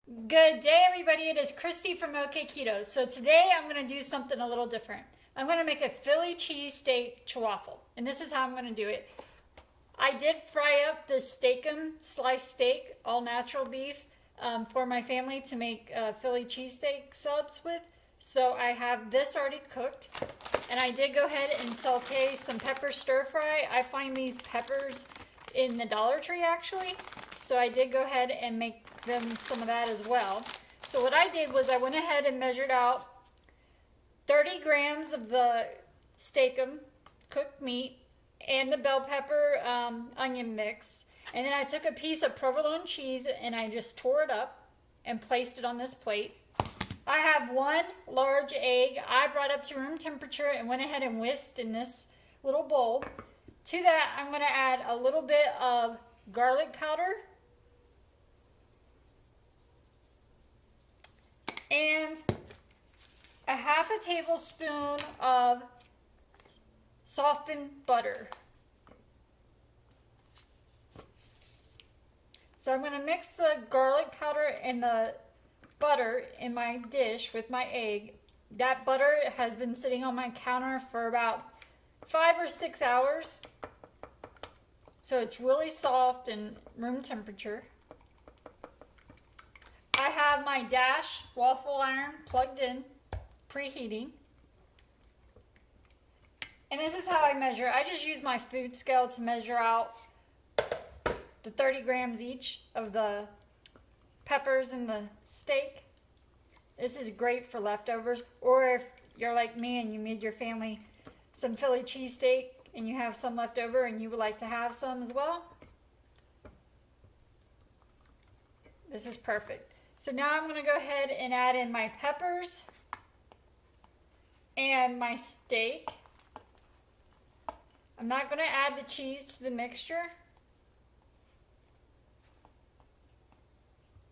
Good day, everybody. It is Kristy from OKketOH. So today I'm going to do something a little different. I'm going to make a Philly cheesesteak Ch-Waffle, and this is how I'm going to do it. I did fry up the steakum sliced steak, all natural beef, for my family to make Philly cheesesteak subs with. So I have this already cooked, and I did go ahead and saute some pepper stir fry. I find these peppers in the Dollar Tree actually. So I did go ahead and make them some of that as well. So what I did was I went ahead and measured out 30 grams of the steakum cooked meat and the bell pepper onion mix. And then I took a piece of provolone cheese and I just tore it up and placed it on this plate. I have one large egg I brought up to room temperature and went ahead and whisked in this little bowl. To that, I'm going to add a little bit of garlic powder and a half a tablespoon of softened butter. So I'm going to mix the garlic powder and the butter in my dish with my egg. That butter has been sitting on my counter for about 5 or 6 hours. So it's really soft and room temperature. I have my Dash waffle iron plugged in, preheating. And this is how I measure. I just use my food scale to measure out the 30 grams each of the peppers and the steak. This is great for leftovers, or if you're like me and you made your family some Philly cheesesteak and you have some left over and you would like to have some as well. This is perfect. So now I'm going to go ahead and add in my peppers and my steak. I'm not going to add the cheese to the mixture.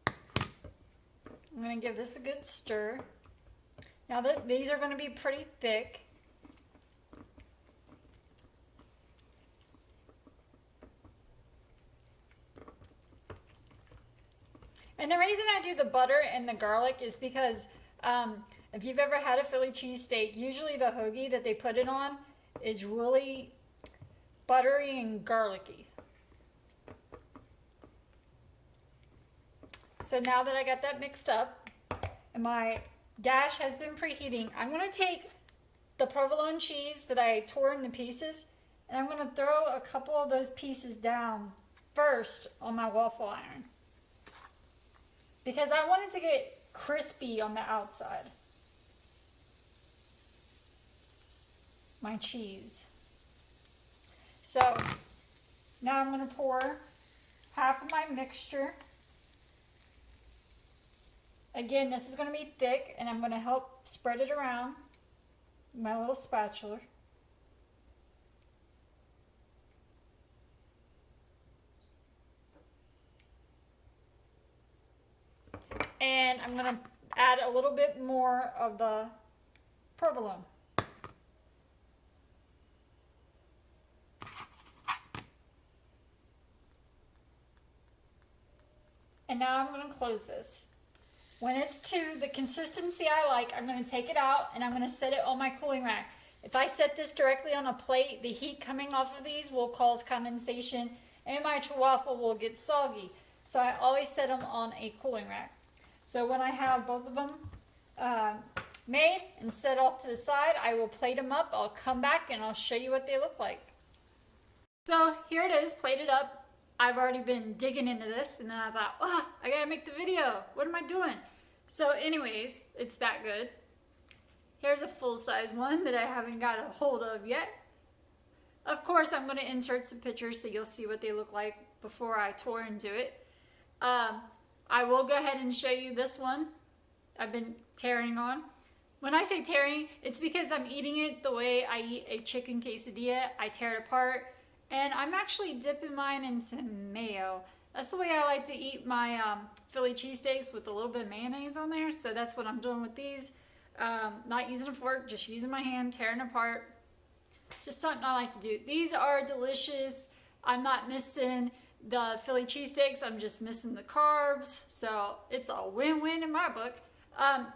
I'm going to give this a good stir. Now these are going to be pretty thick. And the reason I do the butter and the garlic is because if you've ever had a Philly cheesesteak, usually the hoagie that they put it on is really buttery and garlicky. So now that I got that mixed up and my Dash has been preheating, I'm going to take the provolone cheese that I tore into pieces and I'm going to throw a couple of those pieces down first on my waffle iron, because I want it to get crispy on the outside. My cheese. So now I'm going to pour half of my mixture. Again, this is going to be thick and I'm going to help spread it around with my little spatula. And I'm going to add a little bit more of the provolone. And now I'm going to close this. When it's to the consistency I like, I'm going to take it out and I'm going to set it on my cooling rack. If I set this directly on a plate, the heat coming off of these will cause condensation and my Ch-Waffle will get soggy. So I always set them on a cooling rack. So when I have both of them made and set off to the side, I will plate them up. I'll come back and I'll show you what they look like. So here it is, plated up. I've already been digging into this and then I thought, oh, I gotta make the video. What am I doing? So anyways, it's that good. Here's a full-size one that I haven't got a hold of yet. Of course, I'm gonna insert some pictures so you'll see what they look like before I tore into it. I will go ahead and show you this one I've been tearing on. When I say tearing, it's because I'm eating it the way I eat a chicken quesadilla. I tear it apart, and I'm actually dipping mine in some mayo. That's the way I like to eat my Philly cheesesteaks, with a little bit of mayonnaise on there. So that's what I'm doing with these. Not using a fork, just using my hand, tearing apart. It's just something I like to do. These are delicious. I'm not missing The Philly cheesesteaks, I'm just missing the carbs, so it's a win-win in my book.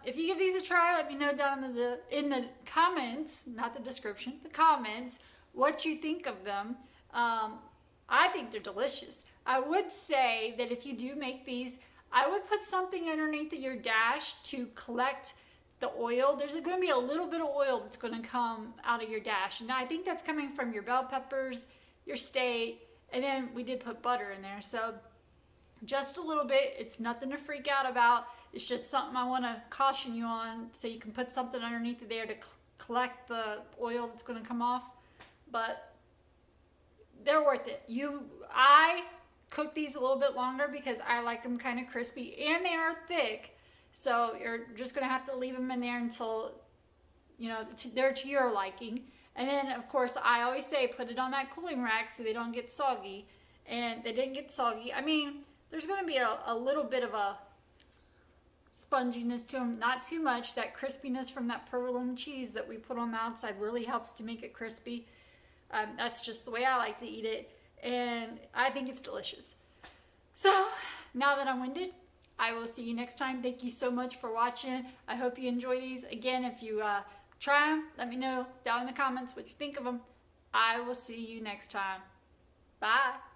If you give these a try, let me know down in the comments, not the description, the comments, what you think of them. I think they're delicious. I would say that if you do make these, I would put something underneath your dash to collect the oil. There's going to be a little bit of oil that's going to come out of your dash. And I think that's coming from your bell peppers, your steak, and then we did put butter in there. So just a little bit. It's nothing to freak out about. It's just something I want to caution you on, so you can put something underneath there to collect the oil that's going to come off. But they're worth it. I cook these a little bit longer because I like them kind of crispy and they are thick. So you're just going to have to leave them in there until, you know, they're to your liking. And then, of course, I always say put it on that cooling rack so they don't get soggy. And they didn't get soggy. I mean, there's going to be a little bit of a sponginess to them, not too much. That crispiness from that provolone cheese that we put on the outside really helps to make it crispy. That's just the way I like to eat it, and I think it's delicious. So now that I'm winded, I will see you next time. Thank you so much for watching. I hope you enjoy these. Again, if you try them, let me know down in the comments what you think of them. I will see you next time. Bye.